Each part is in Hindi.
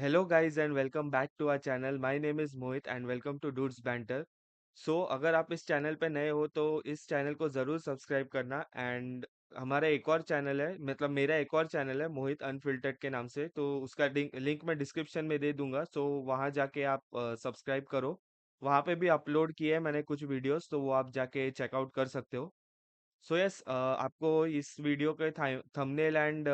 Hello guys and welcome back to our channel. My name is Mohit and welcome to Dudes Banter. So अगर आप इस चैनल पे नए हो तो इस चैनल को ज़रूर सब्सक्राइब करना। एंड हमारा एक और चैनल है, मतलब मेरा एक और चैनल है मोहित अनफिल्टर्ड के नाम से, तो उसका लिंक मैं डिस्क्रिप्शन में दे दूंगा। सो वहाँ जाके आप सब्सक्राइब करो। वहाँ पे भी अपलोड किए हैं मैंने कुछ वीडियोस, तो वो आप जाके चेकआउट कर सकते हो। सो यस, आपको इस वीडियो के थंबनेल एंड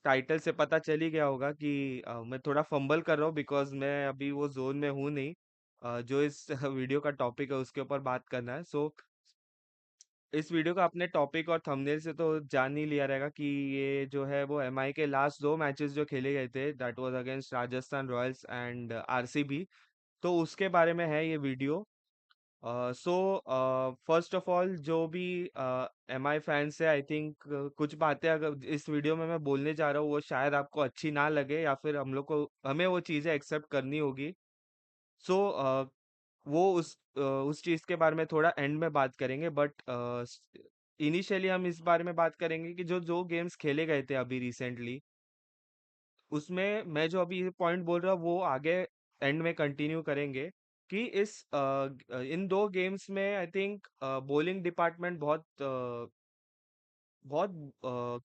टाइटल से पता चल ही गया होगा कि मैं थोड़ा फंबल कर रहा हूँ बिकॉज मैं अभी वो जोन में हूँ नहीं। जो इस वीडियो का टॉपिक है उसके ऊपर बात करना है। सो इस वीडियो का अपने टॉपिक और थंबनेल से तो जान ही लिया रहेगा कि ये जो है वो एमआई के लास्ट दो मैचेस जो खेले गए थे, that was against Rajasthan Royals and RCB. तो उसके बारे में है ये video. So first of all जो भी एम आई फैंस है, आई थिंक कुछ बातें अगर इस वीडियो में मैं बोलने जा रहा हूँ वो शायद आपको अच्छी ना लगे, या फिर हमें वो चीज़ें एक्सेप्ट करनी होगी। सो वो उस चीज़ के बारे में थोड़ा एंड में बात करेंगे, बट इनिशियली हम इस बारे में बात करेंगे कि जो जो गेम्स खेले गए थे अभी रिसेंटली, उसमें मैं जो अभी पॉइंट बोल रहा हूँ वो आगे एंड में कंटिन्यू करेंगे। कि इन दो गेम्स में आई थिंक बॉलिंग डिपार्टमेंट बहुत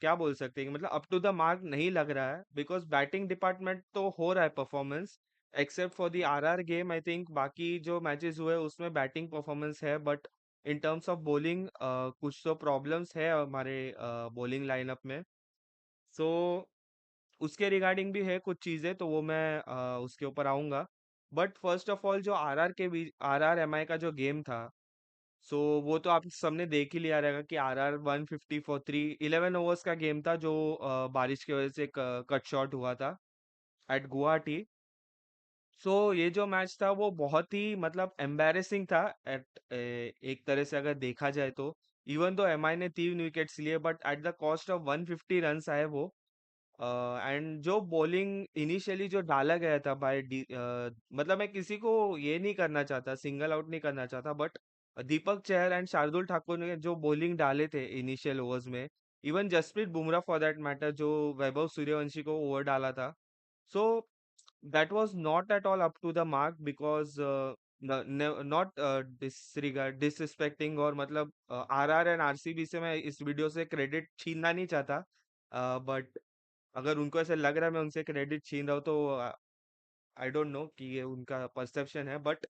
क्या बोल सकते हैं कि मतलब अप टू द मार्क नहीं लग रहा है, बिकॉज बैटिंग डिपार्टमेंट तो हो रहा है performance. Except for the RR game, I think बाकी जो मैचेस हुए उसमें बैटिंग परफॉर्मेंस है, but in terms of bowling कुछ तो प्रॉब्लम्स है हमारे बॉलिंग लाइनअप में। सो उसके रिगार्डिंग भी है कुछ चीजें, तो वो मैं उसके ऊपर आऊंगा। बट फर्स्ट ऑफ ऑल जो आरआर एमआई का जो गेम था, सो वो तो आप सबने देख ही लिया रहेगा कि आरआर 150 फॉर 3 11 ओवर्स का गेम था, जो बारिश की वजह से कट शॉट हुआ था एट गुवाहाटी। सो ये जो मैच था वो बहुत ही मतलब एम्बैरेसिंग था एट एक तरह से अगर देखा जाए तो। इवन तो एमआई ने 3 विकेट्स लिए, but at the cost of 150 runs आए वो। एंड जो बॉलिंग इनिशियली जो डाला गया था मतलब मैं किसी को ये नहीं करना चाहता, सिंगल आउट नहीं करना चाहता, बट दीपक चहर एंड शार्दुल ठाकुर ने जो बॉलिंग डाले थे इनिशियल ओवर्स में, even Jasprit Bumrah for that matter जो वैभव सूर्यवंशी को ओवर डाला था, so that was not at all up to the mark. Because not disregard disrespecting, और मतलब आरआर एंड आरसीबी से मैं इस वीडियो से क्रेडिट छीनना नहीं चाहता, बट अगर उनको ऐसे लग रहा है मैं उनसे क्रेडिट छीन रहा हूँ तो आई डोंट नो कि ये उनका परसेप्शन है। बट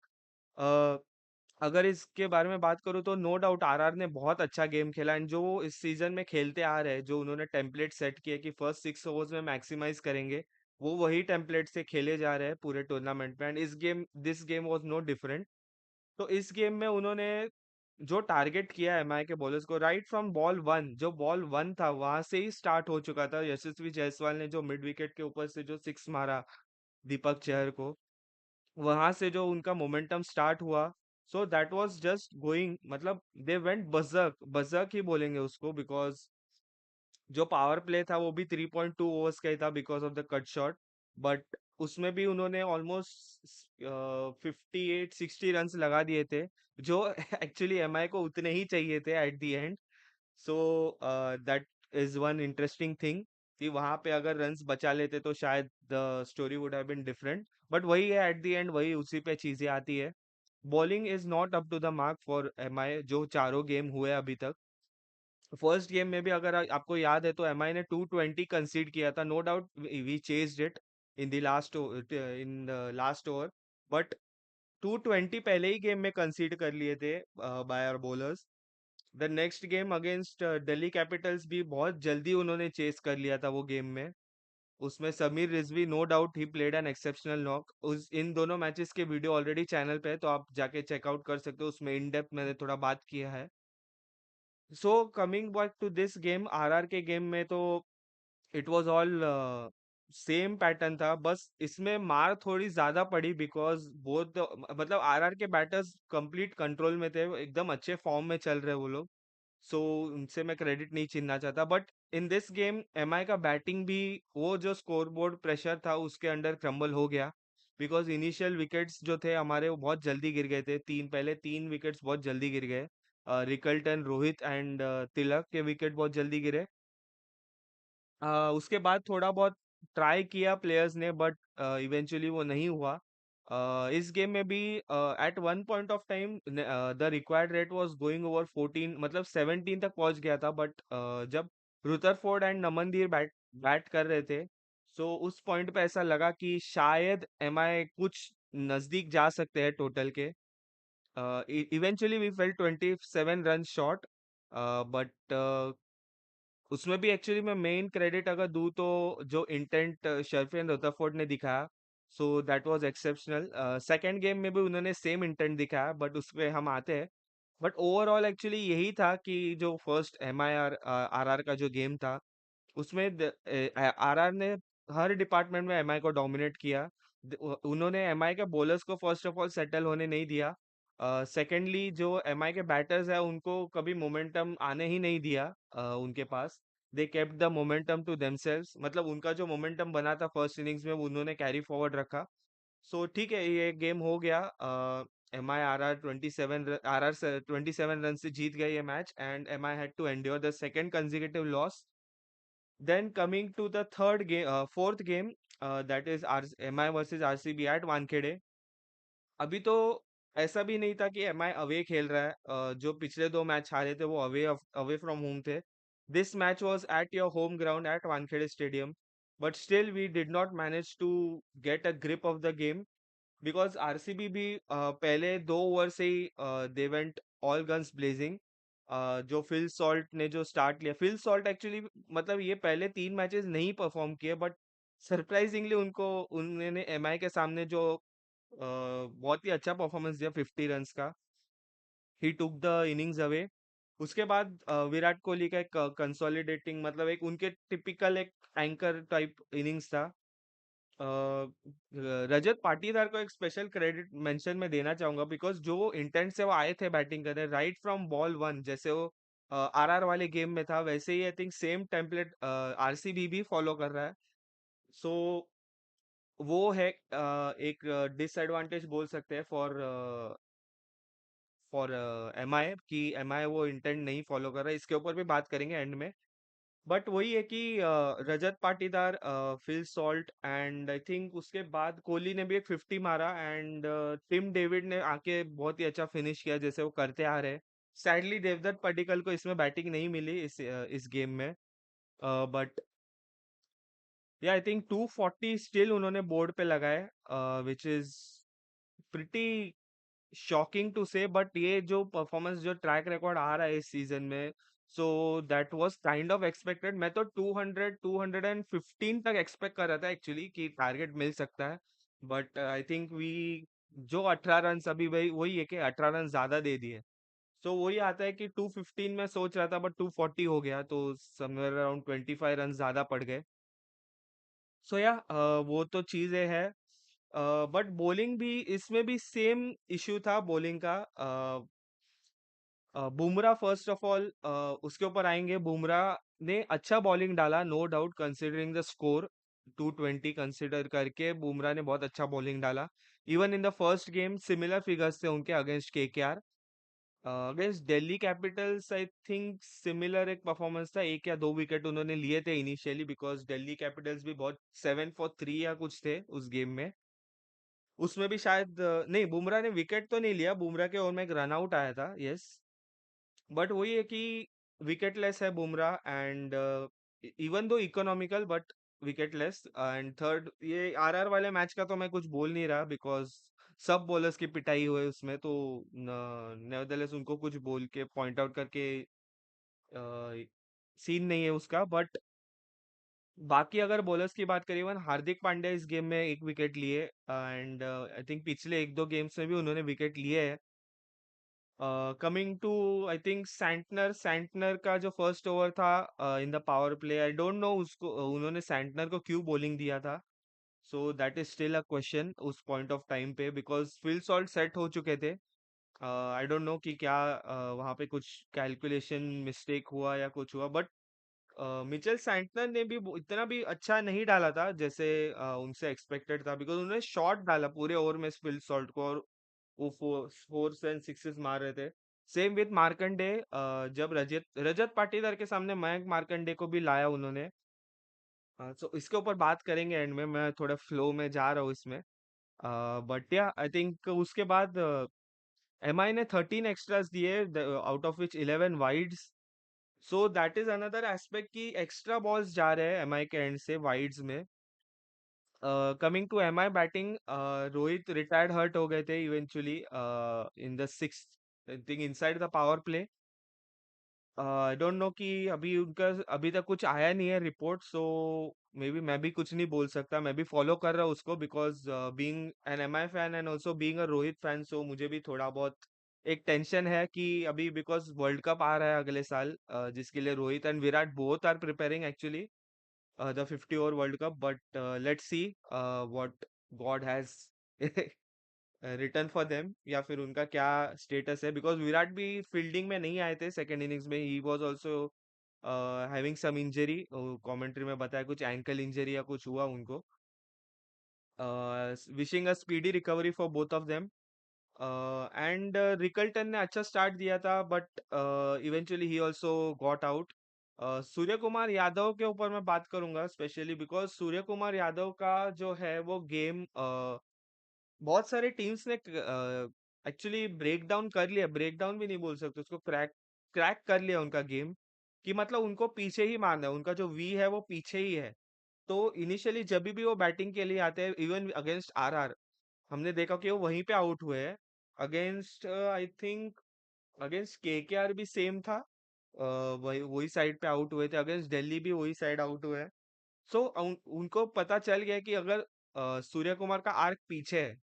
अगर इसके बारे में बात करूँ तो नो डाउट आरआर ने बहुत अच्छा गेम खेला, एंड जो वो इस सीजन में खेलते आ रहे हैं, जो उन्होंने टेम्पलेट सेट किया कि फर्स्ट 6 ओवर्स में मैक्सिमाइज करेंगे, वो वही टेम्पलेट से खेले जा रहे हैं पूरे टूर्नामेंट में। And this game was no different. तो इस गेम में उन्होंने जो टारगेट किया एमआई के बॉलर्स को, राइट फ्रॉम बॉल वन, जो बॉल वन था वहां से ही स्टार्ट हो चुका था। यशस्वी जायसवाल ने जो मिड विकेट के ऊपर से जो सिक्स मारा दीपक चहर को, वहां से जो उनका मोमेंटम स्टार्ट हुआ, सो दैट वाज जस्ट गोइंग, मतलब दे वेंट बजक बजक ही बोलेंगे उसको, बिकॉज जो पावर प्ले था वो भी 3.2 ओवर्स का ही था because of the cut shot. But उसमें भी उन्होंने ऑलमोस्ट 58-60 रन्स लगा दिए थे, जो एक्चुअली एमआई को उतने ही चाहिए थे at the end. So that is one interesting thing कि वहां पे अगर रन्स बचा लेते तो शायद the story would have been different. But वही है, एट द एंड वही उसी पे चीजें आती है। Bowling is not up to the mark for MI जो चारों गेम हुए अभी तक। फर्स्ट गेम में भी अगर आपको याद है तो एमआई ने 220 कंसीड किया था। No doubt we chased it in the last over, but 220 पहले ही गेम में कंसीड कर लिए थे by our bowlers. The next game against Delhi Capitals भी बहुत जल्दी उन्होंने चेस कर लिया था वो गेम में। उसमें Sameer Rizvi, no doubt he played an exceptional knock. उस इन दोनों मैचेस के वीडियो ऑलरेडी चैनल पे है, तो आप जाके चेकआउट कर सकते हो, उसमें इन डेप्थ मैंने थोड़ा बात किया है। So coming back to this game, RR के गेम में तो it was all same pattern था, बस इसमें मार थोड़ी ज्यादा पड़ी बिकॉज बोथ मतलब आरआर के बैटर्स कंप्लीट कंट्रोल में थे, वो एकदम अच्छे फॉर्म में चल रहे वो लोग। सो उनसे मैं क्रेडिट नहीं छीनना चाहता, but in this game MI का बैटिंग भी वो जो स्कोरबोर्ड प्रेशर था उसके अंडर क्रम्बल हो गया। बिकॉज इनिशियल विकेट्स जो थे हमारे वो बहुत जल्दी गिर गए थे, पहले 3 विकेट्स बहुत जल्दी गिर गए। रिकल्टन, रोहित एंड तिलक के विकेट बहुत जल्दी गिरे। उसके बाद थोड़ा बहुत ट्राई किया प्लेयर्स ने, बट इवेंचुअली वो नहीं हुआ। इस गेम में भी at one point of time the required rate was going over 14, मतलब 17 तक पहुंच गया था, बट जब Rutherford and Naman Dhir bat bat कर रहे थे, सो उस पॉइंट पे ऐसा लगा कि शायद एमआई कुछ नजदीक जा सकते हैं टोटल के। Eventually we fell 27 run short, but उसमें भी एक्चुअली मैं मेन क्रेडिट अगर दूँ तो जो इंटेंट शर्फिन रदरफोर्ड ने दिखाया, सो that was exceptional. Second game में भी उन्होंने सेम इंटेंट दिखाया, बट उस पे हम आते हैं। बट ओवरऑल एक्चुअली यही था कि जो फर्स्ट एमआईआर आरआर का जो गेम था, उसमें आरआर ने हर डिपार्टमेंट में एमआई को डोमिनेट किया। उन्होंने एमआई के बॉलर्स को फर्स्ट ऑफ ऑल सेटल होने नहीं दिया। सेकेंडली जो एमआई के बैटर्स है उनको कभी मोमेंटम आने ही नहीं दिया उनके पास। They kept the momentum to themselves, मतलब उनका जो मोमेंटम बना था फर्स्ट इनिंग्स में वो उन्होंने कैरी फॉरवर्ड रखा। सो ठीक है, ये गेम हो गया। M I R R 27 R R 27 run से जीत गए ये match, and M I had to endure the second consecutive loss. Then coming to the third game, fourth game, that is R M I versus RCB at Wankhede. अभी तो ऐसा भी नहीं था कि एमआई अवे खेल रहा है। जो पिछले दो मैच हारे थे वो अवे फ्रॉम होम थे। This match was at your home ground at Wankhede stadium, but still we did not manage to get a grip of the game, because RCB भी पहले दो ओवर से ही they went all guns blazing. जो फिल सॉल्ट ने जो स्टार्ट लिया, फिल सॉल्ट एक्चुअली मतलब ये पहले तीन मैचेस नहीं परफॉर्म किए, बट सरप्राइजिंगली उनको उन्होंने एमआई के सामने जो बहुत ही अच्छा परफॉर्मेंस दिया 50 रन्स का। ही टुक द इनिंग्स अवे। उसके बाद विराट कोहली का एक कंसोलिडेटिंग, मतलब एक उनके टिपिकल एक एंकर टाइप इनिंग्स था। अ, रजत पाटीदार को एक स्पेशल क्रेडिट मेंशन में देना चाहूंगा, बिकॉज जो इंटेंट से वो आए थे बैटिंग करने राइट फ्रॉम बॉल वन, जैसे वो आरआर वाले गेम में था वैसे ही I think same template RCB भी फॉलो कर रहा है। सो वो है एक डिसएडवांटेज बोल सकते हैं फॉर फॉर एमआई, कि एमआई वो इंटेंट नहीं फॉलो कर रहा है। इसके ऊपर भी बात करेंगे एंड में। बट वही है कि Rajat Patidar, Phil Salt and I think उसके बाद कोहली ने भी एक 50 मारा, एंड टिम डेविड ने आके बहुत ही अच्छा फिनिश किया जैसे वो करते आ रहे हैं। सैडली देवदत्त पडिक्कल को इसमें बैटिंग नहीं मिली इस गेम में, but yeah I think 240 still उन्होंने बोर्ड पे लगाए, which is pretty shocking to say. But ये जो परफॉर्मेंस जो ट्रैक रिकॉर्ड आ रहा है इस सीजन में, सो that was kind of expected. मैं तो 200 215 तक एक्सपेक्ट कर रहा था एक्चुअली कि टारगेट मिल सकता है, बट आई थिंक वी जो 18 रन अभी वही वही है कि 18 रन ज्यादा दे दिए। सो वही आता है कि 215 में सोच रहा था बट 240 हो गया, तो समवेयर अराउंड 25 रन ज्यादा पड़ गए। सो या वो तो चीजें है। बट बॉलिंग भी इसमें भी सेम इश्यू था बॉलिंग का। बुमराह फर्स्ट ऑफ ऑल, उसके ऊपर आएंगे। बुमराह ने अच्छा बॉलिंग डाला, no doubt, considering the score 220 consider करके बुमराह ने बहुत अच्छा बॉलिंग डाला। Even in the first game similar figures थे उनके against KKR. Against Delhi Capitals I think similar एक परफॉर्मेंस था, एक या दो विकेट उन्होंने लिए थे इनिशियली, बिकॉज दिल्ली कैपिटल्स भी बहुत 7 for 3 या कुछ थे उस गेम में। उसमें भी शायद नहीं, बुमराह ने विकेट तो नहीं लिया, बुमराह के ओवर में एक रन आउट आया था, यस। बट वही है कि विकेटलेस है Bumrah, and even though economical but wicketless. And third ये आरआर वाले मैच का तो मैं कुछ बोल नहीं रहा, बिकॉज सब बॉलर्स की पिटाई हुई उसमें, तो नेवरदलेस उनको कुछ बोल के पॉइंट आउट करके सीन नहीं है उसका। बट बाकी अगर बॉलर्स की बात करें, इवन हार्दिक पांड्या इस गेम में एक विकेट लिए, एंड आई थिंक पिछले एक दो गेम्स में भी उन्होंने विकेट लिए है। Coming to I think Santner, Santner का जो फर्स्ट ओवर था in the power play, I don't know उसको उन्होंने सैंटनर को क्यों बॉलिंग दिया था। So that is still a question उस पॉइंट ऑफ टाइम पे, बिकॉज फिल सॉल्ट सेट हो चुके थे। आई डोंट नो कि क्या वहाँ पे कुछ कैलकुलेशन मिस्टेक हुआ या कुछ हुआ, बट मिचेल सैंटनर ने भी इतना भी अच्छा नहीं डाला था जैसे उनसे एक्सपेक्टेड था, बिकॉज उन्होंने शॉट डाला पूरे ओवर में फिल सॉल्ट को, और वो फोर एंड सिक्सेस मार रहे थे। सेम विथ मार्कंडे, जब रजत रजत पाटीदार के सामने मयंक मार्कंडे को भी लाया उन्होंने, सो इसके ऊपर बात करेंगे एंड में, मैं थोड़ा फ्लो में जा रहा हूँ इसमें। बट या आई थिंक उसके बाद एमआई ने 13 एक्स्ट्रास दिए, out of which 11 wides. So that is another aspect कि एक्स्ट्रा बॉल्स जा रहे हैं एमआई के एंड से वाइड्स में। Coming to MI batting, Rohit retired hurt हो गए थे eventually in the sixth I think inside the power play. I don't know कि अभी उनका अभी तक कुछ आया नहीं है रिपोर्ट, सो मे बी मैं भी कुछ नहीं बोल सकता। मैं भी फॉलो कर रहा हूँ उसको because being an MI fan and also being a Rohit fan, so मुझे भी थोड़ा बहुत एक टेंशन है कि अभी बिकॉज वर्ल्ड कप आ रहा है अगले साल, जिसके लिए Rohit and Virat both are preparing actually the 50 over World Cup. But let's see what God has return for them, या फिर उनका क्या स्टेटस है, बिकॉज विराट भी फील्डिंग में नहीं आए थे सेकंड इनिंग्स में। He was also having some injury, commentary में बताया कुछ एंकल इंजरी या कुछ हुआ उनको। Wishing a speedy recovery for both of them. And Rickelton ने अच्छा स्टार्ट दिया था but eventually he also got out. Surya Kumar Yadav के ऊपर मैं बात करूंगा स्पेशली बिकॉज सूर्य कुमार यादव का जो है वो गेम बहुत सारे टीम्स ने एक्चुअली ब्रेक डाउन कर लिया, ब्रेक डाउन भी नहीं बोल सकते उसको, क्रैक क्रैक कर लिया उनका गेम। कि मतलब उनको पीछे ही मारना है, उनका जो वी है वो पीछे ही है। तो इनिशियली जब भी वो बैटिंग के लिए आते हैं इवन अगेंस्ट आरआर, हमने देखा कि वो वहीं पे आउट हुए हैं। Against I think against KKR भी सेम था, वही वही साइड पे आउट हुए थे। अगेंस्ट दिल्ली भी वही साइड आउट हुए हैं। सो उनको पता चल गया कि अगर सूर्य कुमार का आर्क पीछे है,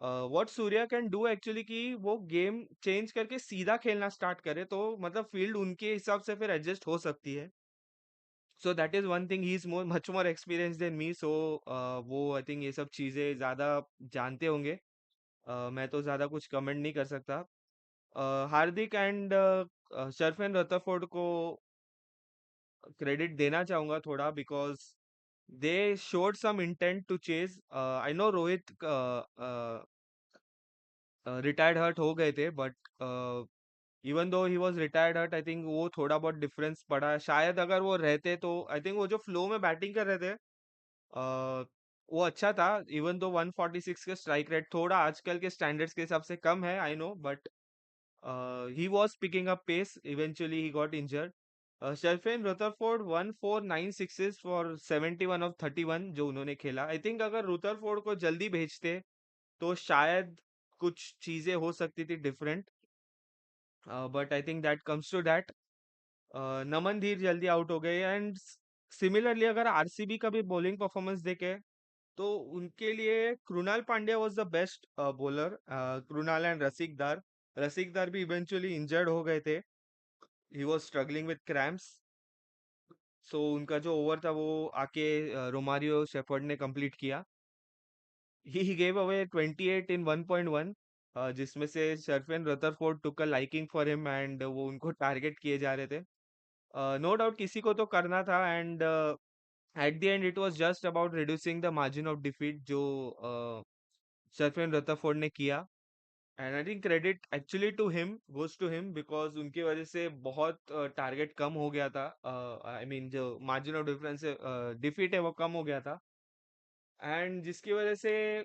what Surya can do actually कि वो गेम चेंज करके सीधा खेलना स्टार्ट करे, तो मतलब फील्ड उनके हिसाब से फिर एडजस्ट हो सकती है। So that is one thing, he is more much more experience than me, so वो आई थिंक ये सब चीजें ज्यादा जानते होंगे। मैं तो ज्यादा कुछ कमेंट नहीं कर सकता। हार्दिक एंड शर्फेन रदरफोर्ड को क्रेडिट देना चाहूंगा थोड़ा because they showed some intent to chase. I know Rohit retired hurt हो गए थे but even though he was retired hurt, I think वो थोड़ा बहुत डिफरेंस पड़ा है। शायद अगर वो रहते तो आई थिंक वो जो फ्लो में बैटिंग कर रहे थे वो अच्छा था। इवन दो 146 के स्ट्राइक रेट थोड़ा आजकल के स्टैंडर्ड्स के हिसाब से कम है, I know, but he was picking up pace. Eventually he got injured. Sherfane Rutherford 1496 sixes for 71 of 31 जो उन्होंने खेला। आई थिंक अगर रुथरफोर्ड को जल्दी भेजते तो शायद कुछ चीजें हो सकती थी different, but I think that comes to that. Naman Dhir जल्दी आउट हो गए एंड सिमिलरली अगर आरसीबी का भी बॉलिंग परफॉर्मेंस देखे तो उनके लिए Krunal Pandya was the best bowler. Krunal and Rasikhdar, Rasikhdar भी इवेंचुअली इंजर्ड हो गए थे, he was struggling with cramps. So उनका जो ओवर था वो आके रोमारियो शेफर्ड ने कंप्लीट किया। ही गेव अवे 28 इन 1.1, जिसमें से Sherfane Rutherford took a liking for him and वो उनको टारगेट किए जा रहे थे। नो डाउट किसी को तो करना था and at the end it was just about reducing the margin of defeat जो शर्फेन रदरफोर्ड ने किया। And I think credit actually to him, goes to him, because उनकी वजह से बहुत टारगेट कम हो गया था। आई मीन जो मार्जिन ऑफ डिफरेंस डिफीट है वो कम हो गया था, एंड जिसकी वजह से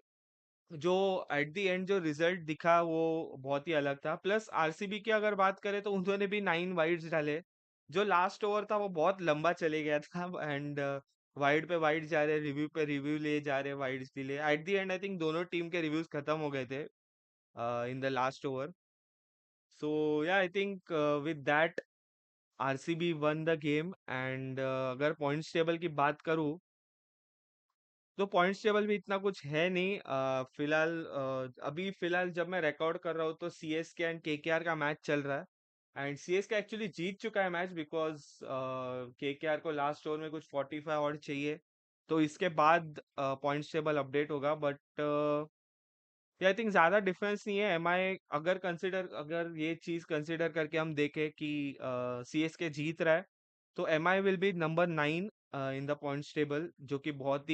जो एट द एंड जो रिजल्ट दिखा वो बहुत ही अलग था। प्लस आरसीबी की अगर बात करें तो उन्होंने भी 9 वाइड्स डाले। जो लास्ट ओवर था वो बहुत लंबा चले गया था एंड वाइड पे वाइड जा रहे, रिव्यू पे रिव्यू ले जा रहे, वाइड्स भी ले। Eight the and I think दोनों टीम के रिव्यूज खत्म हो गए थे इन the last over. So yeah I think with that RCB one the game. And अगर पॉइंट्स टेबल की बात करूं तो पॉइंट्स टेबल भी इतना कुछ है नहीं। फिलहाल अभी फिलहाल जब मैं रिकॉर्ड कर रहा हूँ तो सीएसके एंड केकेआर का मैच चल रहा है एंड सीएसके एक्चुअली जीत चुका है मैच बिकॉज केकेआर को लास्ट ओवर में कुछ 45 और चाहिए। तो इसके बाद पॉइंट्स टेबल अपडेट होगा, बट आई थिंक ज्यादा डिफरेंस नहीं है। एमआई अगर ये चीज कंसिडर करके हम देखें कि सीएसके जीत रहा है तो MI will be number 9 in the points table, जो कि बहुत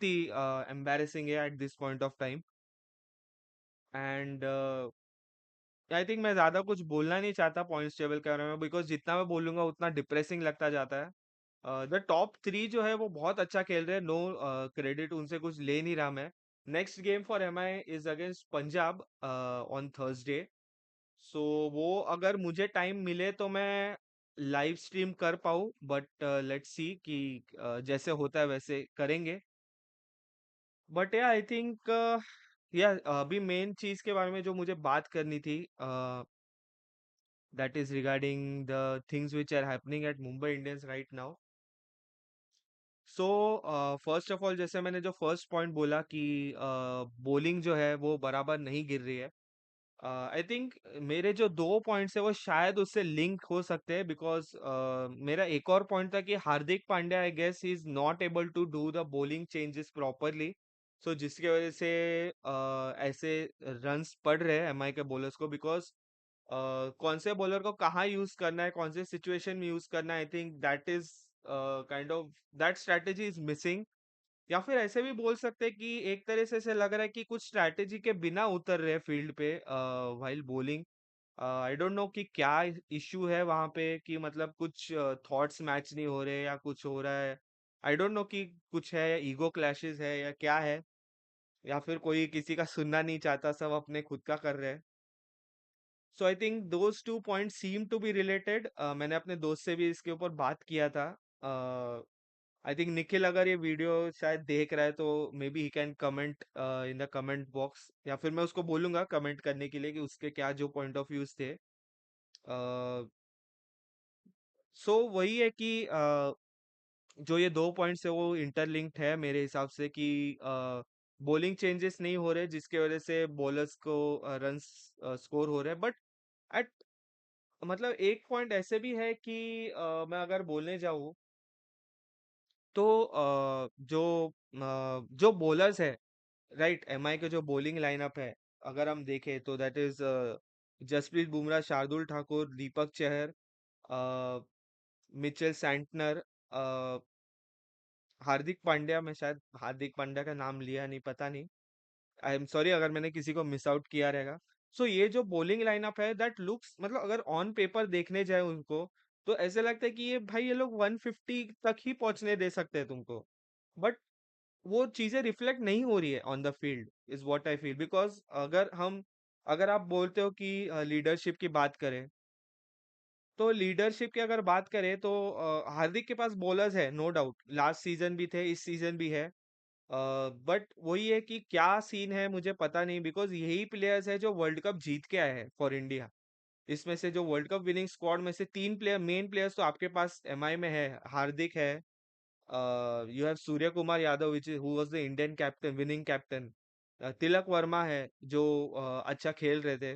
ही एम्बैरेसिंग है at this point of time. And I think मैं ज्यादा कुछ बोलना नहीं चाहता पॉइंट्स टेबल के बारे में बिकॉज जितना मैं बोलूंगा उतना डिप्रेसिंग लगता जाता है। द टॉप 3 जो है वो बहुत अच्छा खेल रहे हैं, नो क्रेडिट उनसे कुछ ले नहीं रहा मैं। Next game for MI is against Punjab on Thursday. So वो अगर मुझे टाइम मिले तो मैं लाइव स्ट्रीम कर पाऊँ, बट लेट्स सी कि जैसे होता है वैसे करेंगे। बट या आई थिंक या अभी मेन चीज के बारे में जो मुझे बात करनी थी, that is regarding the things which are happening at Mumbai Indians right now. So first of all, जैसे मैंने जो फर्स्ट पॉइंट बोला कि बॉलिंग जो है वो बराबर नहीं गिर रही है, आई थिंक मेरे जो 2 पॉइंट्स है वो शायद उससे लिंक हो सकते हैं, बिकॉज़ मेरा एक और पॉइंट था कि Hardik Pandya I guess he is not able to do the bowling changes properly. So जिसकी वजह से ऐसे रन्स पड़ रहे हैं एमआई के बॉलर्स को, बिकॉज़ कौन से बॉलर को कहाँ यूज़ करना है, कौन से सिचुएशन में यूज़ करना है, आई think that is kind of that strategy is missing. या फिर ऐसे भी बोल सकते हैं कि एक तरह से ऐसे लग रहा है कि कुछ स्ट्रैटेजी के बिना उतर रहे फील्ड पे while bowling. I don't know कि क्या इश्यू है वहां पे, कि मतलब कुछ थॉट्स मैच नहीं हो रहे या कुछ हो रहा है। आई डोंट नो कि कुछ है या ईगो क्लैशेस है या क्या है, या फिर कोई किसी का सुनना नहीं चाहता, सब अपने खुद का कर रहे हैं। So I think those two point seem to be related. मैंने अपने दोस्त से भी इसके ऊपर बात किया था। आई थिंक निखिल अगर ये वीडियो शायद देख रहा है तो may be he can comment in the comment box, या फिर मैं उसको बोलूंगा कमेंट करने के लिए कि उसके क्या जो पॉइंट ऑफ व्यूज थे। सो वही है कि जो ये 2 पॉइंट्स है वो इंटरलिंक्ड है मेरे हिसाब से, कि बॉलिंग चेंजेस नहीं हो रहे जिसके वजह से बॉलर्स को रन्स स्कोर हो रहे हैं। बट एट मतलब एक पॉइंट ऐसे भी है कि मैं अगर बोलने जाऊँ तो जो बॉलर्स है, राइट, एमआई के जो बॉलिंग लाइनअप है, अगर हम देखें तो that is Jasprit Bumrah, Shardul Thakur, Deepak Chahar, uh, Mitchell Santner, uh, Hardik Pandya. मैं शायद हार्दिक पांड्या का नाम लिया नहीं, पता नहीं, आई एम सॉरी अगर मैंने किसी को मिस आउट किया रहेगा। सो ये जो बॉलिंग लाइनअप है दैट लुक्स, मतलब अगर ऑन पेपर देखने जाए उनको, तो ऐसे लगता है कि ये भाई ये लोग 150 तक ही पहुंचने दे सकते हैं तुमको। बट वो चीजें रिफ्लेक्ट नहीं हो रही है on the field, is what I feel. Because अगर आप बोलते हो कि लीडरशिप की बात करें, तो लीडरशिप की अगर बात करें तो हार्दिक के पास बॉलर्स है, नो डाउट, लास्ट सीजन भी थे, इस सीजन भी है। बट वही है कि क्या सीन है मुझे पता नहीं, बिकॉज यही प्लेयर्स है जो वर्ल्ड कप जीत के आए हैं फॉर इंडिया। इसमें से जो वर्ल्ड कप विनिंग स्क्वाड में से 3 प्लेयर, मेन प्लेयर्स तो आपके पास एमआई में है। हार्दिक है, you have Surya Kumar Yadav which is who was the Indian captain, winning captain, Tilak Varma है जो अच्छा खेल रहे थे।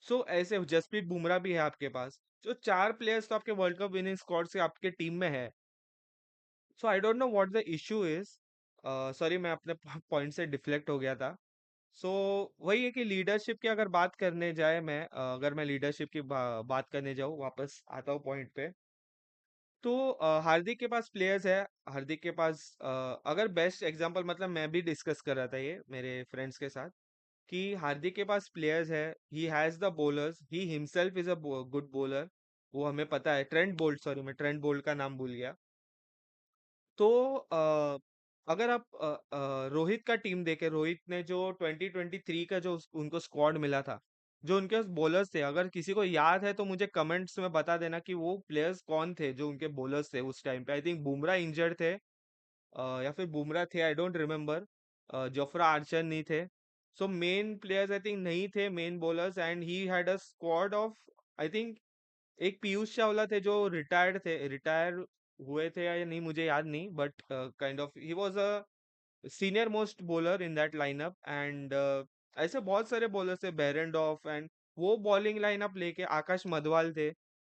सो ऐसे जसप्रीत बुमराह भी है आपके पास, जो 4 प्लेयर्स तो आपके वर्ल्ड कप विनिंग स्क्वाड से आपके टीम में है। So I don't know what the issue is. Sorry, मैं अपने पॉइंट से डिफ्लेक्ट हो गया था। सो वही है कि लीडरशिप की अगर बात करने जाए, मैं अगर मैं लीडरशिप की बात करने जाऊँ, वापस आता हूँ पॉइंट पे। तो हार्दिक के पास प्लेयर्स है। हार्दिक के पास अगर बेस्ट एग्जांपल, मतलब मैं भी डिस्कस कर रहा था ये मेरे फ्रेंड्स के साथ, कि हार्दिक के पास प्लेयर्स है, he has the bowlers, he himself is a good bowler. वो हमें पता है, ट्रेंट बोल्ट, सॉरी मैं ट्रेंट बोल्ट का नाम भूल गया। तो अगर आप रोहित का टीम देखें, रोहित ने जो 2023 का जो उनको स्क्वाड मिला था, जो उनके पास बॉलर्स थे, अगर किसी को याद है तो मुझे कमेंट्स में बता देना कि वो प्लेयर्स कौन थे जो उनके बॉलर्स थे उस टाइम पे। आई थिंक बुमराह इंजर्ड थे, या फिर बुमराह थे, I don't remember. Jofra Archer नहीं थे। So main players I think नहीं थे, main bowlers, and he had a squad of, I think एक पीयूष चावला थे जो रिटायर्ड थे, रिटायर हुए थे या नहीं मुझे याद नहीं, but kind of he was a senior most bowler in that lineup. And ऐसे बहुत सारे बॉलर्स थे, बेरेंडॉफ, एंड वो बॉलिंग लाइनअप लेके आकाश मधवाल थे।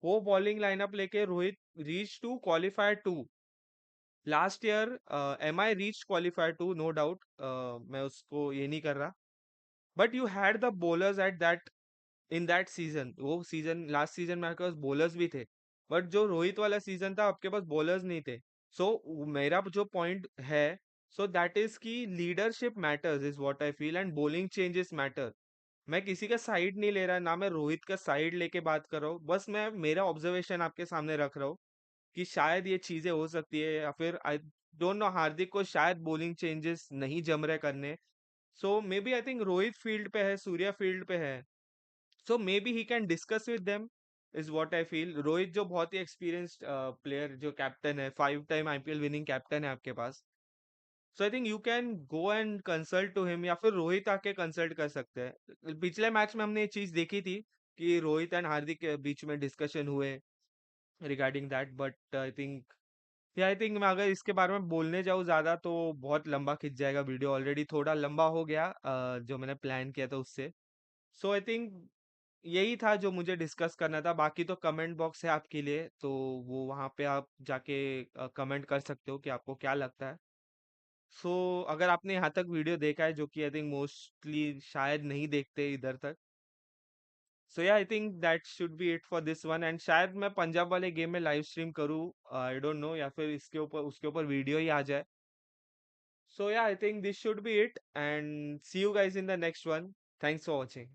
वो बॉलिंग लाइनअप लेके Rohit reach to qualifier two last year. M I reach qualifier two, no doubt, मैं उसको ये नहीं कर रहा। But you had the bowlers at that, in that season, वो सीजन लास्ट सीजन में आपके पास बॉलर्स भी थे। बट जो रोहित वाला सीजन था आपके पास बॉलर्स नहीं थे। सो मेरा जो पॉइंट है, सो दैट इज की leadership matters is what I feel, and bowling changes matter. मैं किसी का साइड नहीं ले रहा ना, मैं रोहित का साइड लेके बात कर रहा हूँ, बस मैं मेरा ऑब्जर्वेशन आपके सामने रख रहा हूँ। कि शायद ये चीजें हो सकती है, या फिर आई डोंट नो, हार्दिक को शायद बॉलिंग चेंजेस नहीं जम रहे करने। So maybe I think Rohit field पे है, सूर्या फील्ड पे है, so maybe he can discuss with them, is what I feel. Rohit जो बहुत ही एक्सपीरियंस्ड प्लेयर, जो कैप्टन है, 5 टाइम आईपीएल विनिंग कैप्टन है आपके पास, so I think you can go and consult to him, या फिर रोहित आके कंसल्ट कर सकते हैं। पिछले मैच में हमने ये चीज देखी थी कि रोहित एंड हार्दिक के बीच में डिस्कशन हुए regarding that, but I think मैं अगर इसके बारे में बोलने जाऊँ ज्यादा तो बहुत लंबा खिंच जाएगा वीडियो, ऑलरेडी थोड़ा लंबा हो गया जो मैंने प्लान किया था उससे। सो आई थिंक यही था जो मुझे डिस्कस करना था। बाकी तो कमेंट बॉक्स है आपके लिए, तो वो वहाँ पे आप जाके कमेंट कर सकते हो कि आपको क्या लगता है। सो अगर आपने यहाँ तक वीडियो देखा है, जो कि आई थिंक मोस्टली शायद नहीं देखते इधर तक, सो yeah I think that should be it for this one. And शायद मैं पंजाब वाले गेम में लाइव स्ट्रीम करूँ, आई डोंट नो, या फिर इसके ऊपर उसके ऊपर वीडियो ही आ जाए। So yeah I think this should be it, and see you guys in the next one. Thanks for watching.